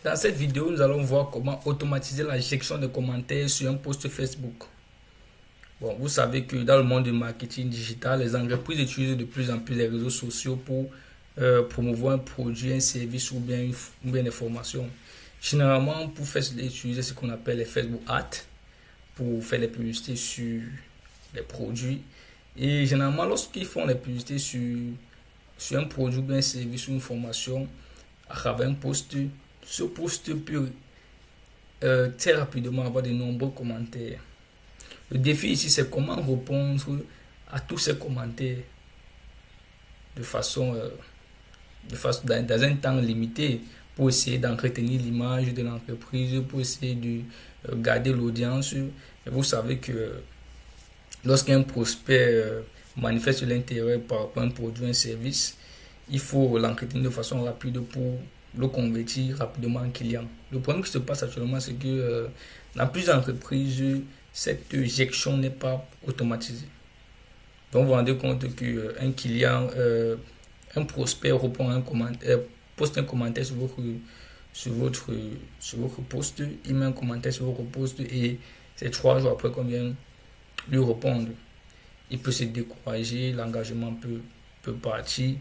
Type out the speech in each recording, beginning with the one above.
Dans cette vidéo, nous allons voir comment automatiser la gestion des commentaires sur un post Facebook. Bon, vous savez que dans le monde du marketing digital, les entreprises utilisent de plus en plus les réseaux sociaux pour promouvoir un produit, un service ou bien des formations. Généralement, pour faire utiliser ce qu'on appelle les Facebook Ads, pour faire les publicités sur les produits. Et généralement, lorsqu'ils font les publicités sur un produit ou bien un service ou une formation, à travers un post, ce post peut très rapidement avoir de nombreux commentaires. Le défi ici, c'est comment répondre à tous ces commentaires de façon, dans un temps limité pour essayer d'entretenir l'image de l'entreprise, pour essayer de garder l'audience. Et vous savez que lorsqu'un prospect manifeste l'intérêt par rapport à un produit, un service, il faut l'entretenir de façon rapide pour le convertir rapidement en client. Le problème qui se passe actuellement, c'est que dans plusieurs entreprises, cette gestion n'est pas automatisée. Donc, vous vous rendez compte qu'un client, un prospect répond à un commentaire, poste un commentaire sur votre post, il met un commentaire sur votre post et c'est 3 jours après qu'on vient lui répondre. Il peut se décourager, l'engagement peut partir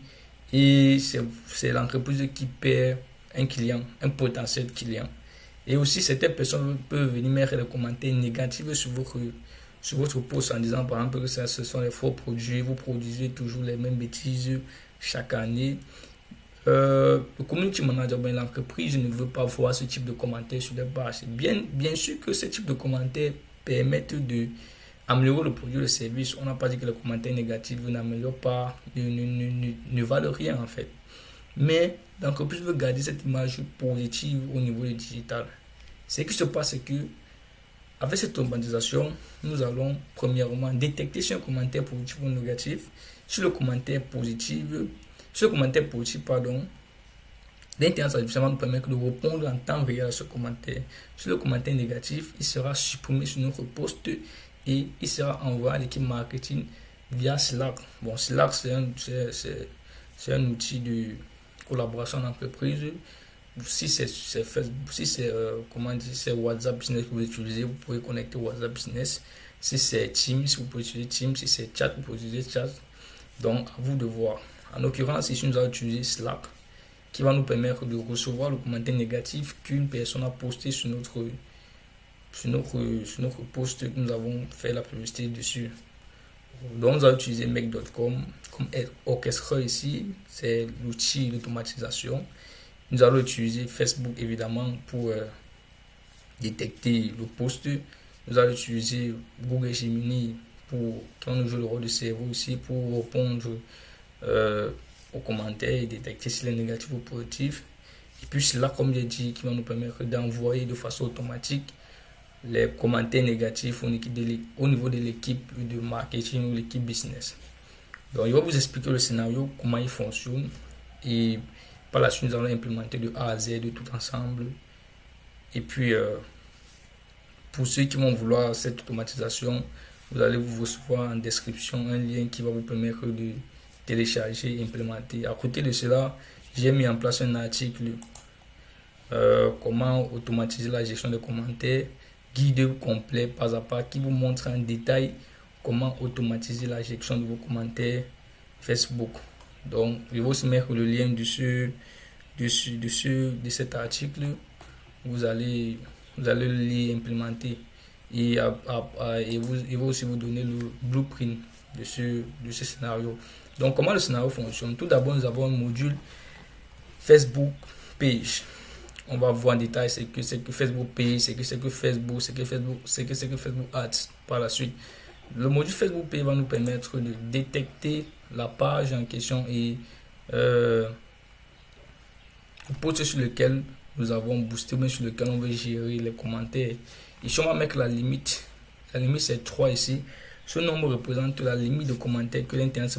et c'est l'entreprise qui perd un client, un potentiel client. Et aussi, certaines personnes peuvent venir mettre des commentaires négatifs sur votre post en disant par exemple que ce sont les faux produits, vous produisez toujours les mêmes bêtises chaque année. Le community manager, l'entreprise ne veut pas voir ce type de commentaires sur les pages. Bien sûr que ce type de commentaires permettent d'améliorer le produit, le service. On n'a pas dit que les commentaires négatifs n'améliorent pas, ne valent rien en fait. Mais l'entreprise veut garder cette image positive au niveau du digital. Ce qui se passe, c'est que avec cette automatisation, nous allons premièrement détecter si un commentaire positif ou négatif. Sur le commentaire positif, l'intelligence artificielle va nous permettre de répondre en temps réel à ce commentaire. Sur le commentaire négatif, il sera supprimé sur notre post et il sera envoyé à l'équipe marketing via Slack. Bon, Slack, c'est un outil de collaboration d'entreprise. Si c'est Facebook, si c'est c'est WhatsApp Business que vous utilisez, vous pouvez connecter WhatsApp Business. Si c'est Teams, vous pouvez utiliser Teams. Si c'est Chat, vous pouvez utiliser Chat. Donc, à vous de voir. En l'occurrence, ici, nous allons utiliser Slack qui va nous permettre de recevoir le commentaire négatif qu'une personne a posté sur notre post que nous avons fait la publicité dessus. Donc, nous allons utiliser make.com comme orchestreur ici. C'est l'outil d'automatisation. Nous allons utiliser Facebook évidemment pour détecter le post. Nous allons utiliser Google Gemini qui va nous jouer le rôle de cerveau aussi pour répondre aux commentaires et détecter s'il est négatif ou positif. Et puis c'est là, comme j'ai dit, qui va nous permettre d'envoyer de façon automatique les commentaires négatifs au niveau de l'équipe de marketing ou l'équipe business. Donc, il va vous expliquer le scénario, comment il fonctionne. Et par la suite, nous allons implémenter de A à Z, de tout ensemble. Et puis, pour ceux qui vont vouloir cette automatisation, vous allez vous recevoir en description un lien qui va vous permettre de télécharger et implémenter. À côté de cela, j'ai mis en place un article comment automatiser la gestion des commentaires, guide complet pas à pas qui vous montre en détail comment automatiser la gestion de vos commentaires Facebook. Donc, je vais aussi mettre le lien de cet article. Vous allez le lire, implémenter et il va aussi vous donner le blueprint de ce scénario. Donc, comment le scénario fonctionne? Tout d'abord, nous avons un module Facebook Page. On va voir en détail ce que Facebook Page, ce que Facebook, ce que Facebook Ads par la suite. Le module Facebook Page va nous permettre de détecter la page en question et le post sur lequel nous avons boosté, mais sur lequel on veut gérer les commentaires. Ici, on va mettre la limite. La limite, c'est 3 ici. Ce nombre représente la limite de commentaires que l'intelligence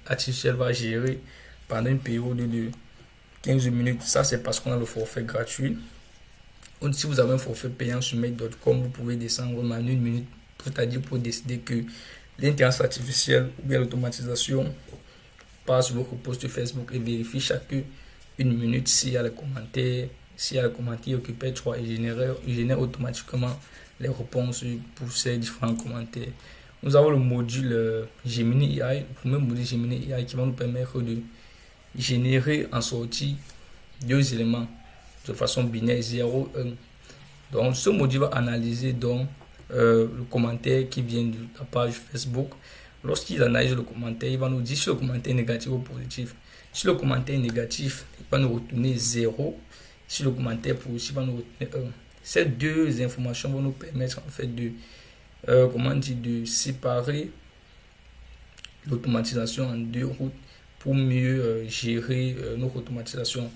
artificielle va gérer pendant une période de 15 minutes. Ça, c'est parce qu'on a le forfait gratuit. Ou si vous avez un forfait payant sur make.com, vous pouvez descendre en 1 minute, c'est-à-dire pour décider que l'intelligence artificielle ou bien l'automatisation passe sur votre post Facebook et vérifie chaque 1 minute s'il y a les commentaires s'il y a le commentaire occupé 3, il génère automatiquement les réponses pour ces différents commentaires. Nous avons le module Gemini AI, le premier module Gemini AI qui va nous permettre de générer en sortie 2 éléments de façon binaire 0, 1. Donc ce module va analyser donc le commentaire qui vient de la page Facebook. Lorsqu'il analyse le commentaire, il va nous dire si le commentaire est négatif ou positif. Si le commentaire est négatif, il va nous retourner 0. Si le commentaire est positif, il va nous retourner 1. Ces 2 informations vont nous permettre en fait de, de séparer l'automatisation en 2 routes pour mieux gérer notre automatisation.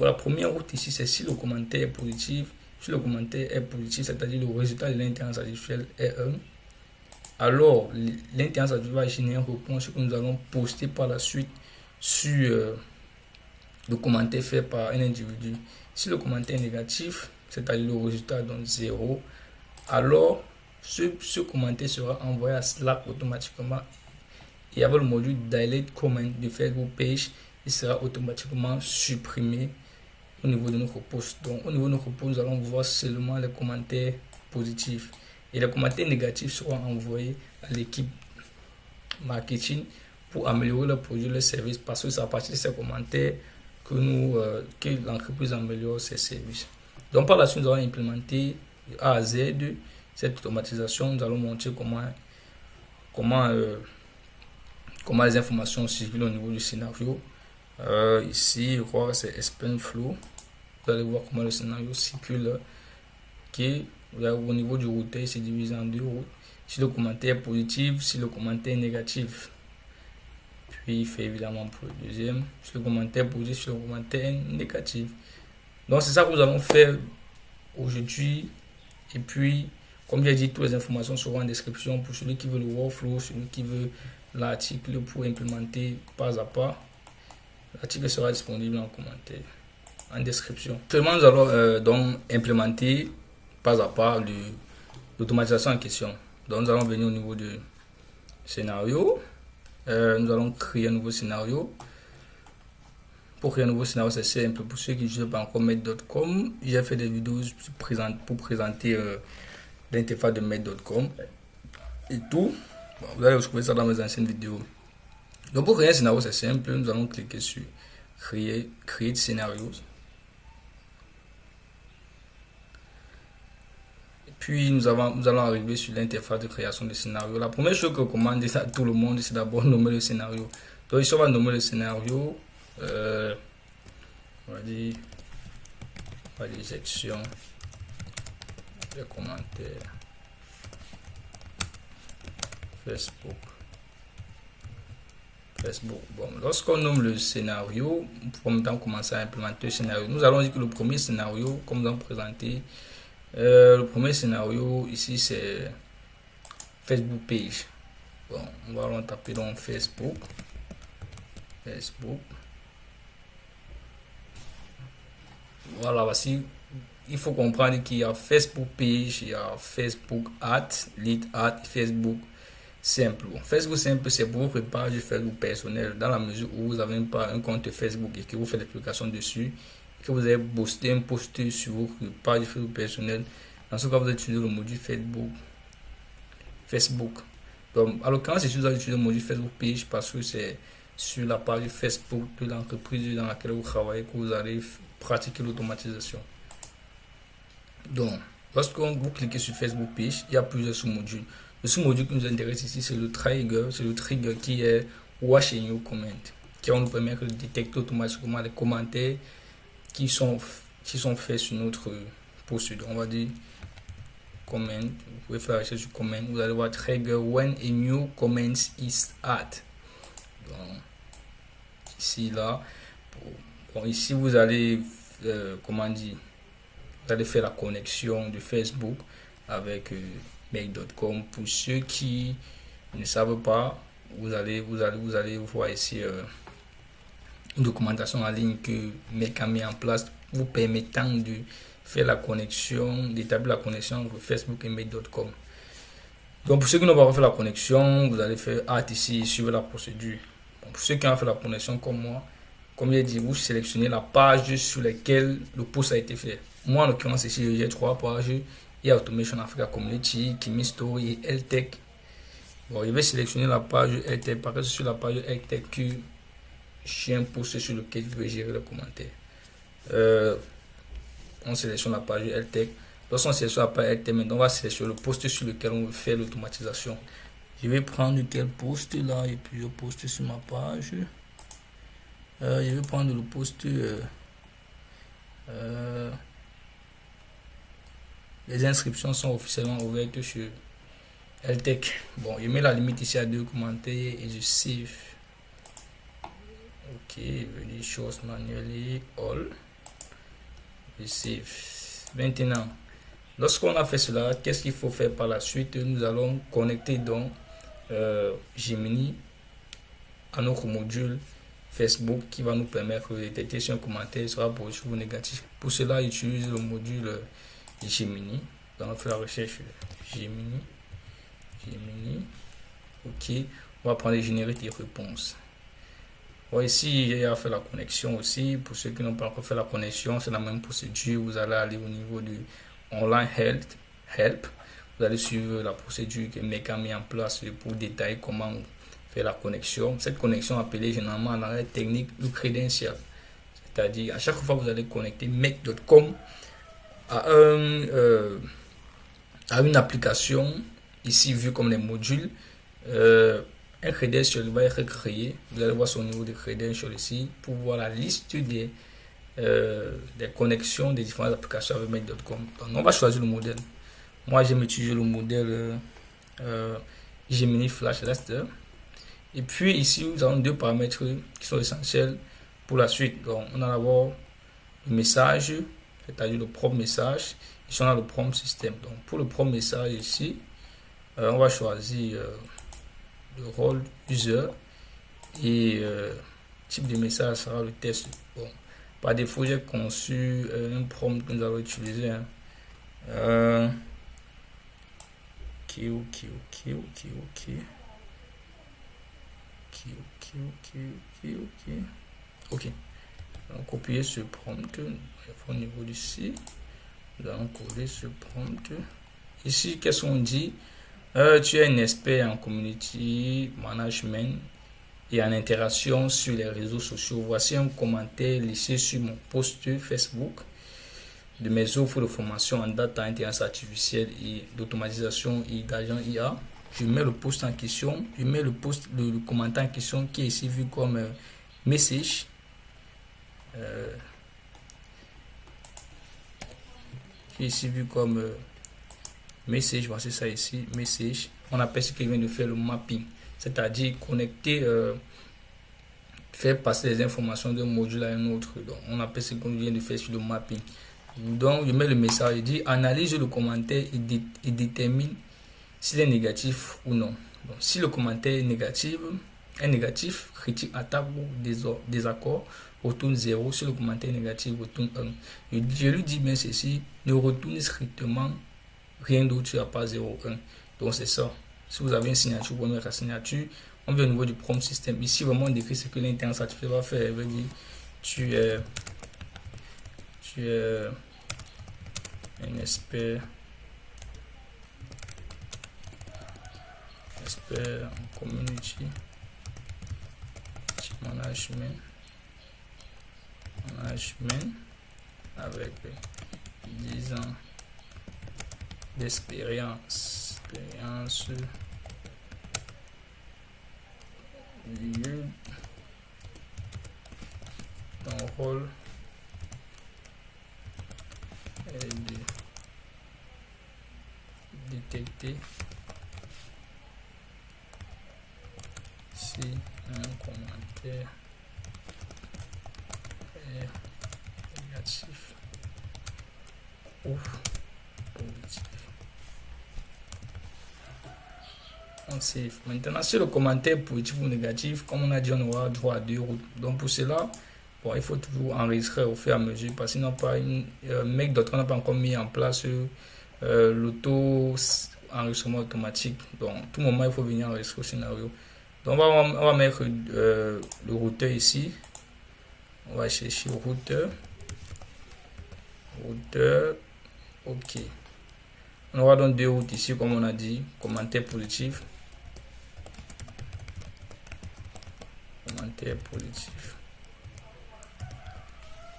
La première route ici, c'est si le commentaire est positif. Si le commentaire est positif, c'est-à-dire le résultat de l'intelligence artificielle est 1, alors l'intelligence artificielle va générer une réponse que nous allons poster par la suite sur le commentaire fait par un individu. Si le commentaire est négatif, c'est-à-dire le résultat donne 0, alors ce commentaire sera envoyé à Slack automatiquement. Et avec le module Delete Comment de Facebook Page, il sera automatiquement supprimé au niveau de notre post. Donc au niveau de notre post, nous allons voir seulement les commentaires positifs. Et les commentaires négatifs seront envoyés à l'équipe marketing pour améliorer le produit, le service, parce que c'est à partir de ces commentaires que l'entreprise améliore ses services. Donc par la suite, nous allons implémenter de A à Z cette automatisation. Nous allons montrer comment les informations circulent au niveau du scénario. Ici, je crois que c'est Explain Flow. Vous allez voir comment le scénario circule. Au niveau du routeur, c'est divisé en 2 routes. Si le commentaire est positif, si le commentaire est négatif. Puis il fait évidemment pour le deuxième. Si le commentaire est positif, si le commentaire est négatif. Donc c'est ça que nous allons faire aujourd'hui. Et puis, comme j'ai dit, toutes les informations seront en description pour celui qui veut le workflow, celui qui veut l'article pour implémenter pas à pas. L'article sera disponible en commentaire, en description. Actuellement, nous allons donc implémenter pas à pas l'automatisation en question. Donc, nous allons venir au niveau du scénario. Nous allons créer un nouveau scénario. Pour créer un nouveau scénario, c'est simple. Pour ceux qui ne jouent pas encore Made.com, j'ai fait des vidéos pour présenter l'interface de Made.com et tout. Bon, vous allez retrouver ça dans mes anciennes vidéos. Donc pour créer un scénario, c'est simple. Nous allons cliquer sur Create Scenarios. Et puis nous allons arriver sur l'interface de création de scénario. La première chose que je recommande à tout le monde, c'est d'abord nommer le scénario. Donc ici on va nommer le scénario. On va dire gestion des commentaires Facebook. Bon, lorsqu'on nomme le scénario, pour en même temps commencer à implémenter le scénario, nous allons dire que le premier scénario, comme nous avons présenté, le premier scénario ici c'est Facebook Page. Bon, on va taper dans Facebook. Voilà, voici. Il faut comprendre qu'il y a Facebook Page, il y a Facebook Ads, Lead Ads, Facebook Simple. Facebook Simple, c'est pour votre page Facebook personnelle, dans la mesure où vous n'avez pas un compte Facebook et que vous faites l'application dessus, et que vous avez posté un post sur votre page Facebook personnelle. Dans ce cas, vous utilisez le module Facebook. Donc, à l'occurrence, ici, vous allez utiliser le module Facebook Page parce que c'est sur la page Facebook de l'entreprise dans laquelle vous travaillez que vous allez pratiquer l'automatisation. Donc, lorsque vous cliquez sur Facebook Page, il y a plusieurs sous-modules. Le sous-module qui nous intéresse ici, c'est le trigger qui est Watch and Your Comment, qui va nous permettre de détecter automatiquement les commentaires qui sont faits sur notre post. On va dire comment, vous pouvez faire la recherche sur comment, vous allez voir trigger when a new comment is added. Donc, ici, là, bon, ici vous allez, vous allez faire la connexion de Facebook avec Make.com. Pour ceux qui ne savent pas, vous allez voir ici une documentation en ligne que Make a mis en place vous permettant de faire la connexion, d'établir la connexion entre Facebook et Make.com. Donc pour ceux qui n'ont pas fait la connexion, vous allez faire Add ici, suivre la procédure. Bon, pour ceux qui ont fait la connexion comme moi, comme j'ai dit, vous sélectionnez la page sur laquelle le post a été fait. Moi, en l'occurrence, ici, j'ai 3 pages. Il y a Automation Africa Community, Kimi Story et LTech. Bon, je vais sélectionner la page LTech parce que c'est sur la page LTech que j'ai un post sur lequel je vais gérer les commentaires. On sélectionne la page LTech. Lorsqu'on sélectionne la page LTech, maintenant on va sélectionner le post sur lequel on veut faire l'automatisation. Je vais prendre quel post là et puis je poste sur ma page. Je vais prendre le post. Les inscriptions sont officiellement ouvertes sur LTech. Bon, je mets la limite ici à 2 commentaires et je save. Ok, venir chose manually all. Je save. Maintenant, lorsqu'on a fait cela, qu'est-ce qu'il faut faire par la suite? Nous allons connecter donc Gemini à notre module Facebook qui va nous permettre de détecter si un commentaire sera positif ou négatif. Pour cela, j'utilise le module Gemini. Donc, on fait la recherche Gemini. Ok, on va prendre générer des réponses. Bon, ici, j'ai fait la connexion aussi. Pour ceux qui n'ont pas encore fait la connexion, c'est la même procédure. Vous allez aller au niveau du Online Help. Vous allez suivre la procédure que Mec a mis en place pour détailler comment faire la connexion. Cette connexion appelée généralement en langage technique le credential. C'est-à-dire, à chaque fois que vous allez connecter Mec.com à une application, ici vu comme les modules, un credential va être créé. Vous allez voir son niveau de credential ici pour voir la liste des connexions des différentes applications avec Mec.com. Donc, on va choisir le modèle. Moi, j'aime utiliser le modèle Gemini Flash Raster. Et puis ici, nous avons 2 paramètres qui sont essentiels pour la suite. Donc, on a d'abord le message, c'est-à-dire le propre message. Ici, on a le prompt système. Donc, pour le propre message ici, on va choisir le rôle user et type de message sera le test. Bon, par défaut, j'ai conçu un prompt que nous allons utiliser. Ok. On va copier ce prompt au niveau d'ici. Nous allons coller ce prompt. Ici, qu'est-ce qu'on dit? Tu es un expert en community management et en interaction sur les réseaux sociaux. Voici un commentaire laissé sur mon post Facebook de mes offres de formation en data intelligence artificielle et d'automatisation et d'agent IA. Je mets le post en question, je mets le commentaire en question qui est ici vu comme message. Qui est ici vu comme message. Voici ça ici, message. On appelle ce qui vient de faire le mapping, c'est-à-dire connecter, faire passer les informations d'un module à un autre. Donc, on appelle ce qu'on vient de faire sur le mapping. Donc, je mets le message, il dit analyse le commentaire et détermine s'il est négatif ou non. Donc, si le commentaire est négatif, critique, attaque ou désaccord, retourne 0. Si le commentaire est négatif, retourne 1. Je lui dis bien ceci, ne retourne strictement rien d'autre à part 0, 1. Donc, c'est ça. Si vous avez une signature, vous pouvez mettre la signature. On vient au niveau du prompt système. Ici, vraiment, on décrit ce que l'intelligence artificielle va faire. Elle va dire, tu es un expert en community management avec 10 ans d'expérience lieu ton rôle est de détecter si un commentaire est négatif ou positif. On save. Maintenant, si le commentaire est positif ou négatif, comme on a dit, on aura droit à 2 routes. Donc pour cela, bon, il faut toujours enregistrer au fur et à mesure parce qu'il n'a pas Mec.com n'a pas encore mis en place l'auto-enregistrement automatique. Donc, tout moment, il faut venir enregistrer au scénario. Donc, on va mettre le routeur ici. On va chercher routeur. Ok. On aura donc deux routes ici, comme on a dit. Commentaire positif. Commentaire positif.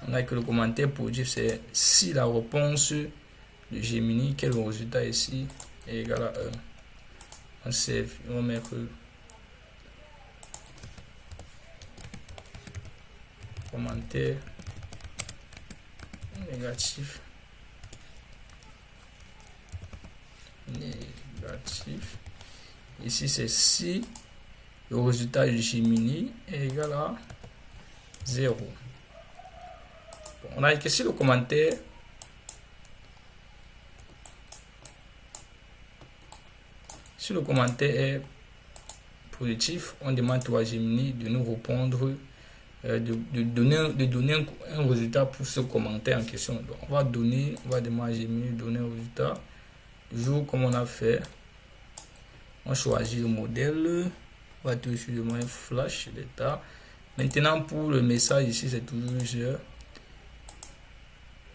On a que le commentaire positif, c'est si la réponse de Gemini, quel est le résultat ici, est égal à 1. On save, on va mettre commentaire négatif. Ici, c'est si le résultat de Gemini est égal à 0. Bon, on a ici le commentaire. Si le commentaire est positif, on demande à Gemini de nous répondre, de donner un résultat pour ce commentaire en question. Donc, on va demander à Gemini de donner un résultat. Toujours comme on a fait, on choisit le modèle, on va toujours sur le moyen flash d'état. Maintenant pour le message ici, c'est toujours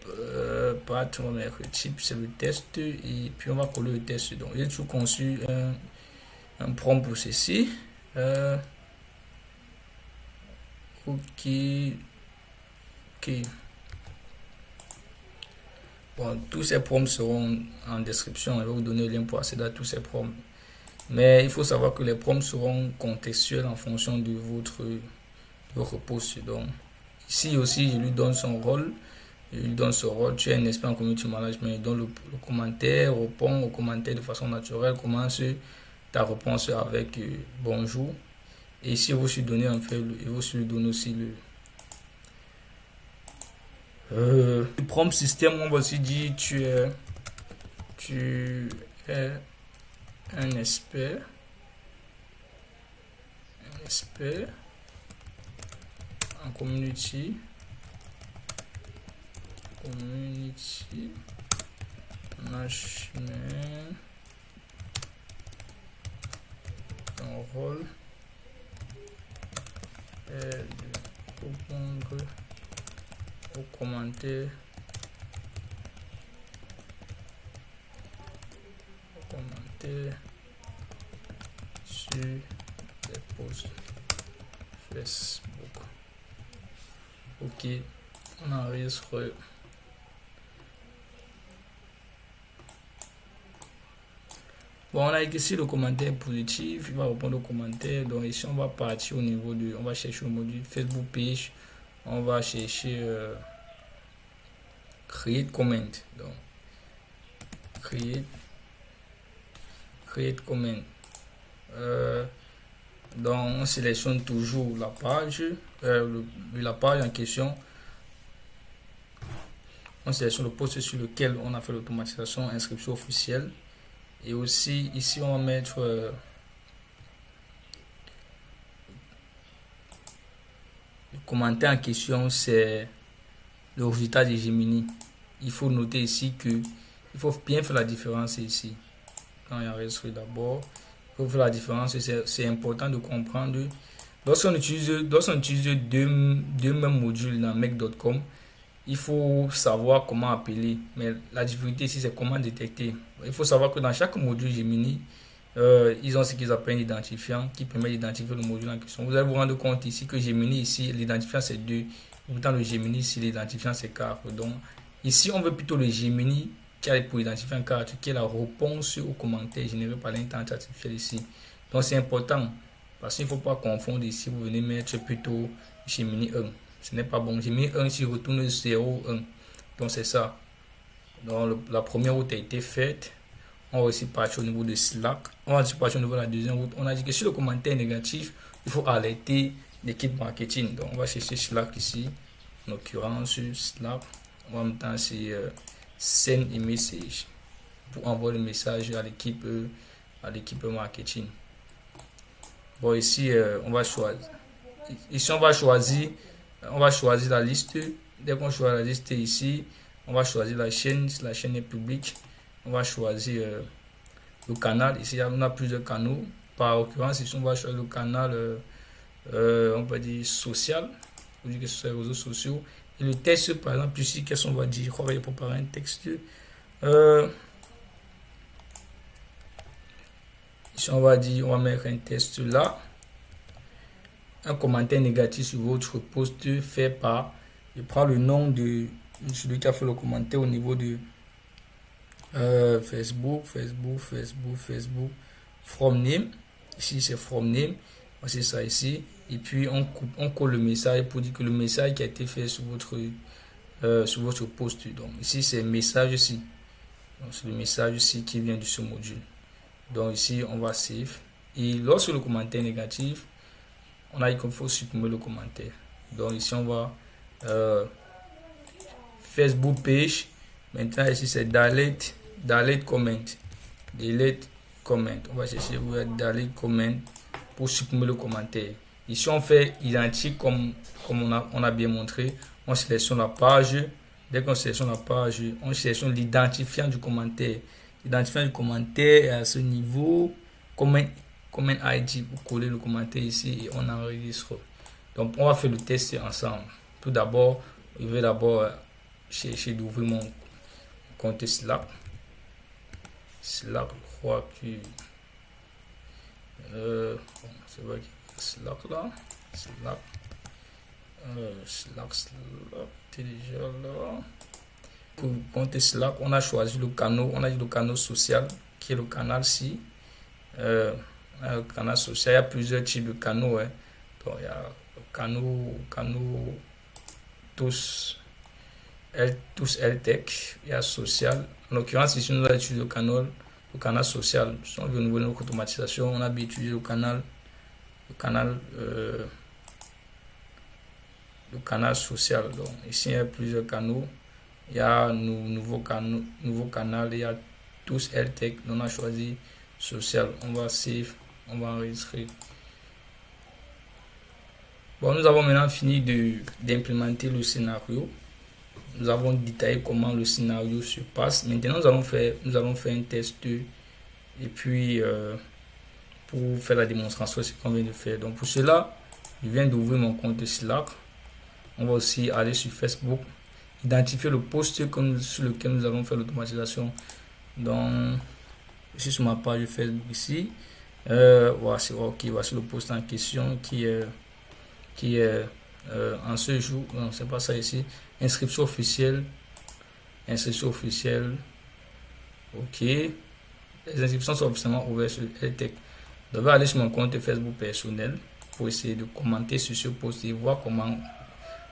on va mettre type, c'est le test, et puis on va coller le test. Donc j'ai toujours conçu un prompt pour ceci. Ok. Bon, tous ces prompts seront en description. Je vais vous donner le lien pour accéder à tous ces prompts. Mais il faut savoir que les prompts seront contextuels en fonction de votre poste. Donc, ici aussi, je lui donne son rôle. Je lui donne ce rôle. Tu es un expert en community management. Il donne le commentaire, répond au commentaire de façon naturelle. Commence ta réponse avec bonjour. Et ici, il faut lui donner en fait, il faut lui donner aussi le prompt système. On va aussi dire tu es un expert en community management. Ton rôle est de répondre aux commentaires sur les posts Facebook. Ok, on enregistre. Bon, on a ici le commentaire positif, il va répondre aux commentaires. Donc ici on va partir au niveau de, on va chercher le module Facebook Page, on va chercher create comment. Donc create comment. Donc on sélectionne toujours la page, la page en question. On sélectionne le poste sur lequel on a fait l'automatisation, inscription officielle. Et aussi ici on va mettre le commentaire en question, c'est le résultat de Gemini. Il faut noter ici que il faut bien faire la différence ici. Quand il enregistre d'abord, il faut faire la différence. C'est important de comprendre. Lorsqu'on utilise deux mêmes modules dans make.com, il faut savoir comment appeler. Mais la difficulté ici, c'est comment détecter. Il faut savoir que dans chaque module Gemini, ils ont ce qu'ils appellent un identifiant qui permet d'identifier le module en question. Vous allez vous rendre compte ici que Gemini, ici, l'identifiant c'est 2. Pourtant, le Gemini, ici, l'identifiant c'est 4. Donc, ici, on veut plutôt le Gemini qui a pour identifier un 4, qui est la réponse aux commentaires générés par l'intelligence artificielle ici. Donc, c'est important parce qu'il ne faut pas confondre ici. Vous venez mettre plutôt Gemini 1. Ce n'est pas bon. Gemini 1 ici retourne 0, 1. Donc, c'est ça. Donc, la première route a été faite. On va aussi partir au niveau de Slack. On va aussi partir au niveau de la deuxième route. On a dit que sur le commentaire négatif, il faut alerter l'équipe marketing. Donc, on va chercher Slack ici. En l'occurrence, Slack. On va mettre c'est send a message pour envoyer le message à l'équipe marketing. Bon, ici, on va choisir. Ici, on va choisir la liste. Dès qu'on choisit la liste ici, on va choisir la chaîne. Si la chaîne est publique, on va choisir le canal. Ici, on a plusieurs canaux. Par occurrence, ici, on va choisir le canal, on peut dire social. pour dire que sur les réseaux sociaux. Et le texte, par exemple, ici, qu'est-ce qu'on va dire? On va y préparer un texte. Ici, on va dire, on va mettre un texte là. Un commentaire négatif sur votre post fait par, je prends le nom de celui qui a fait le commentaire au niveau de Facebook, from name. Ici, c'est from name. C'est ça ici. Et puis, on colle le message pour dire que le message qui a été fait sur votre post. Donc, ici, c'est le message ici. Donc, c'est le message ici qui vient de ce module. Donc, ici, on va save. Et lorsque le commentaire est négatif, on a dit qu'il faut supprimer le commentaire. Donc, ici, on va Facebook page. Maintenant, ici, c'est delete comment. Delete comment. On va chercher delete comment pour supprimer le commentaire. Ici, on fait identique comme on a bien montré. On sélectionne la page. Dès qu'on sélectionne la page, on sélectionne l'identifiant du commentaire. L'identifiant du commentaire est à ce niveau. Comment ID, vous collez le commentaire ici et on enregistre. Donc, on va faire le test ensemble. Tout d'abord, je vais d'abord chercher d'ouvrir mon compte Slack. Slack, je crois que c'est vrai qu'il y a Slack là. Slack, t'es déjà là. Pour le compte Slack, on a choisi le canal, on a dit le canal social qui est le canal ci. Le canal social, il y a plusieurs types de canaux. Hein. Donc, il y a le canal tous LTech, il y a social. En l'occurrence, ici, nous avons utilisé le canal social. Si on veut une nouvelle automatisation, on a bien utilisé le canal social. Donc, ici, il y a plusieurs canaux. Il y a nouveau canal, il y a tous LTech. On a choisi social. On va save, on va enregistrer. Bon, nous avons maintenant fini d'implémenter le scénario. Nous avons détaillé comment le scénario se passe. Maintenant, nous allons faire un test et puis pour faire la démonstration, c'est ce qu'on vient de faire. Donc pour cela, je viens d'ouvrir mon compte Slack. On va aussi aller sur Facebook, identifier le post sur lequel nous allons faire l'automatisation. Donc ici sur ma page Facebook ici, voici le post en question qui est en ce jour, non c'est pas ça ici, inscription officielle, ok, les inscriptions sont officiellement ouvertes sur LTech. Je vais aller sur mon compte Facebook personnel pour essayer de commenter sur ce post et voir comment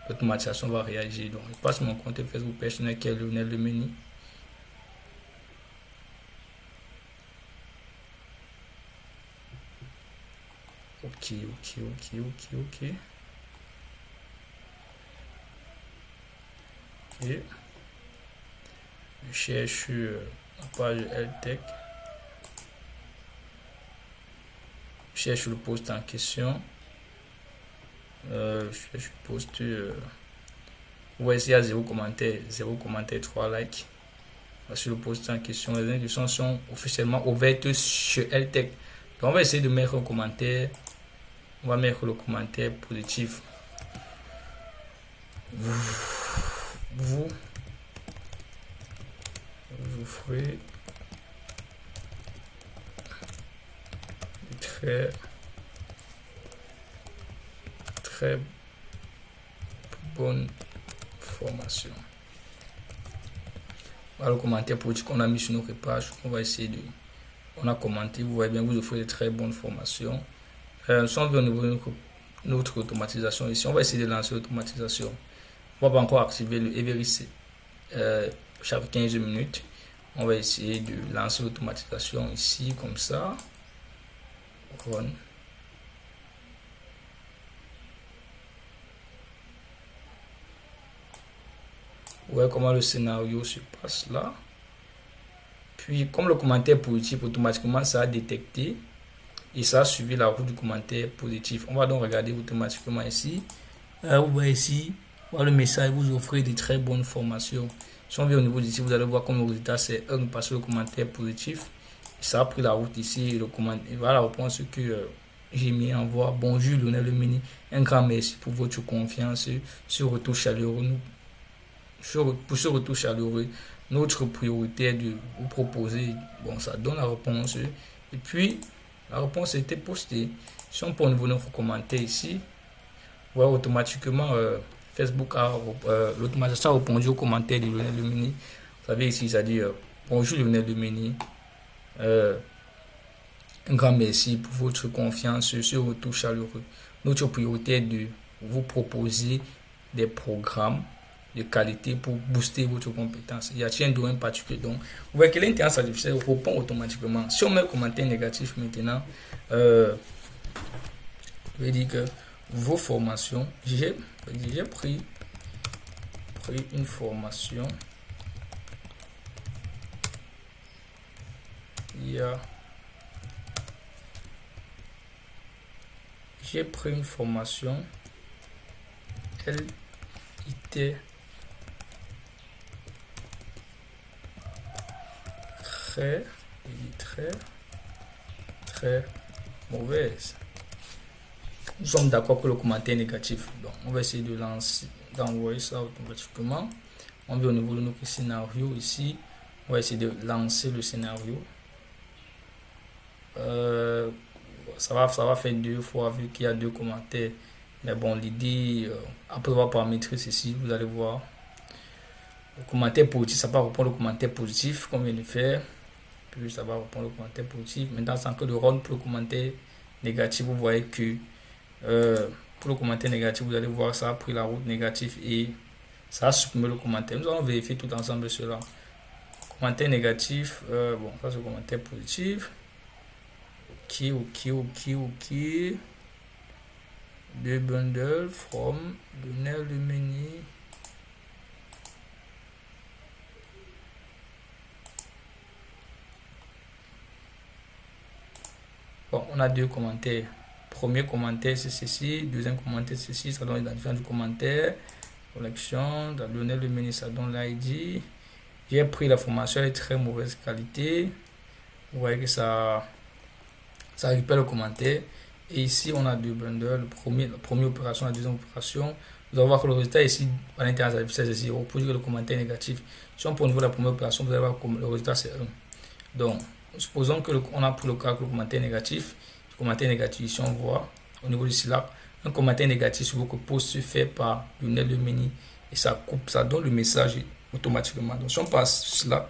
l'automatisation va réagir. Donc je passe mon compte Facebook personnel qui est Lionel Lemeni. Ok. Et je cherche la page LTech. Je cherche le post en question. Je cherche le post. Vous voyez ici, il y a 0 commentaire, 3 likes. Voici le post en question. Les inscriptions sont officiellement ouvertes sur LTech. Donc, on va essayer de mettre un commentaire. On va mettre le commentaire positif. Vous ferez très bonne formation. Voilà le commentaire politique qu'on a mis sur notre page. On va essayer de. On a commenté, vous voyez bien, vous offrez de très bonnes formations. Si on veut au niveau de notre automatisation ici, on va essayer de lancer l'automatisation. On va pas encore activer le Everest chaque 15 minutes. On va essayer de lancer l'automatisation ici, comme ça. Run. Vous voyez comment le scénario se passe là. Puis, comme le commentaire positif, automatiquement, ça a détecté et ça a suivi la route du commentaire positif. On va donc regarder automatiquement ici. Vous voyez ici, le message vous offrez de très bonnes formations. Si on vient au niveau d'ici, vous allez voir comme le résultat c'est 1 parce que le commentaire positif. Ça a pris la route ici et le commentaire. Voilà, on pense que j'ai mis en voix. Bonjour Lionel Lemeni, un grand merci pour votre confiance, ce retour chaleureux. Pour ce retour chaleureux, notre priorité est de vous proposer. Bon, ça donne la réponse. Et puis, la réponse a été postée. Si on prend au niveau de notre commentaire ici, voilà, automatiquement, Facebook a l'automatisation a répondu au commentaire de Lionel Lemeni. Vous savez ici, ça dit bonjour Lionel Lemeni. Un grand merci pour votre confiance, ce retour chaleureux. Notre priorité est de vous proposer des programmes de qualité pour booster votre compétence. Il y a un domaine particulier. Donc, vous voyez que l'intelligence artificielle répond automatiquement. Si on met un commentaire négatif maintenant, je vais dire que vos formations, j'ai pris une formation j'ai pris une formation, elle était très mauvaise. Nous sommes d'accord que le commentaire négatif. Donc, on va essayer de d'envoyer ça automatiquement. On vient au niveau de notre scénario ici. On va essayer de lancer le scénario. Ça va faire 2 fois vu qu'il y a 2 commentaires. Mais bon, l'idée, après avoir paramétré ceci, vous allez voir. Le commentaire positif, ça va répondre au commentaire positif qu'on vient de faire. Puis ça va répondre au commentaire positif. Maintenant, sans que le run pour le commentaire négatif, vous voyez que pour le commentaire négatif, vous allez voir ça a pris la route négative et ça a supprimé le commentaire. Nous allons vérifier tout ensemble cela. Commentaire négatif, bon, ça c'est le commentaire positif. Ok. The bundle from Lionel Lemeni. Bon, on a 2 commentaires. Premier commentaire c'est ceci, deuxième commentaire c'est ceci, ça donne l'identifiant du commentaire. Collection, dans Lionel Lemeni, ça donne l'ID. J'ai pris la formation, elle est très mauvaise qualité. Vous voyez que ça récupère le commentaire. Et ici, on a 2 bundles. La première opération, la deuxième opération. Vous allez voir que le résultat ici, à l'intérieur artificiel, c'est 0. Pour dire le commentaire négatif. Si on prend au niveau de la première opération, vous allez voir que le résultat, c'est 1. Donc, supposons qu'on a pris le cas que le commentaire négatif. Le commentaire négatif, ici, on voit au niveau du syllabe, un commentaire négatif sur votre post se fait par Lionel Lemeni. Et ça coupe, ça donne le message automatiquement. Donc, si on passe cela,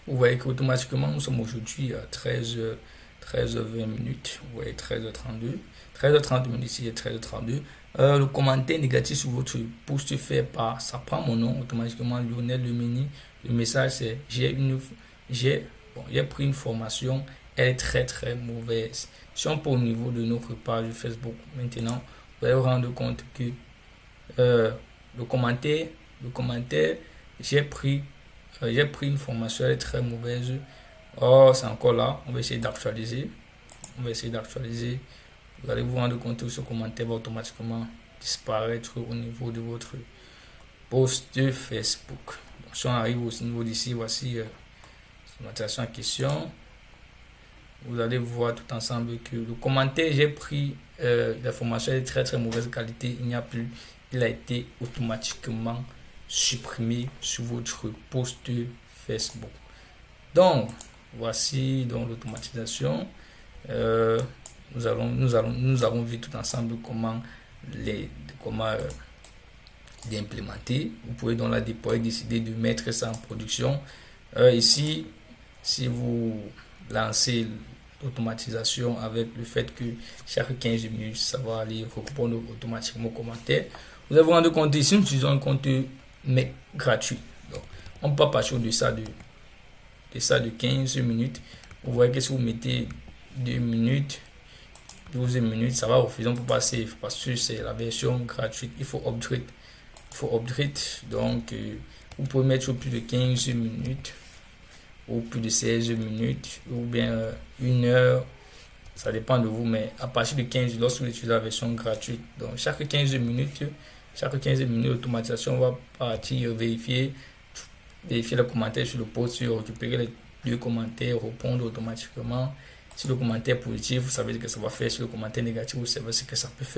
vous voyez qu'automatiquement, nous sommes aujourd'hui à 13h20 minutes, vous voyez 13h32, 13h30 minutes ici et 13h32. Le commentaire négatif sur votre post fait par, ça prend mon nom automatiquement, Lionel Lemeni. Le message c'est j'ai pris une formation, elle est très mauvaise. Si on peut au niveau de notre page Facebook maintenant, vous allez vous rendre compte que le commentaire, j'ai pris une formation, elle est très mauvaise. Oh, c'est encore là. On va essayer d'actualiser. Vous allez vous rendre compte que ce commentaire va automatiquement disparaître au niveau de votre post de Facebook. Donc, si on arrive au niveau d'ici, voici l'automatisation en question. Vous allez voir tout ensemble que le commentaire, j'ai pris la formation est très mauvaise qualité. Il n'y a plus. Il a été automatiquement supprimé sur votre post de Facebook. Donc, voici donc l'automatisation. Nous avons vu tout ensemble comment l'implémenter. Vous pouvez donc la déployer, décider de mettre ça en production. Ici, si vous lancez l'automatisation avec le fait que chaque 15 minutes, ça va aller répondre automatiquement aux commentaires. Vous allez vous rendre compte ici, nous utilisons un compte mais gratuit. Donc, on peut partir de ça de 15 minutes. Vous voyez que si vous mettez 2 minutes, 12 minutes, ça va refuser. On peut passer parce que c'est la version gratuite. Il faut upgrade. Donc, vous pouvez mettre plus de 15 minutes ou plus de 16 minutes ou bien 1 heure. Ça dépend de vous, mais à partir de 15, lorsque vous utilisez la version gratuite, donc chaque 15 minutes, l'automatisation va partir vérifier les commentaires sur le post, récupérer les 2 commentaires, répondre automatiquement Si le commentaire est positif, vous savez ce que ça va faire. Si le commentaire est négatif, vous savez ce que ça peut faire.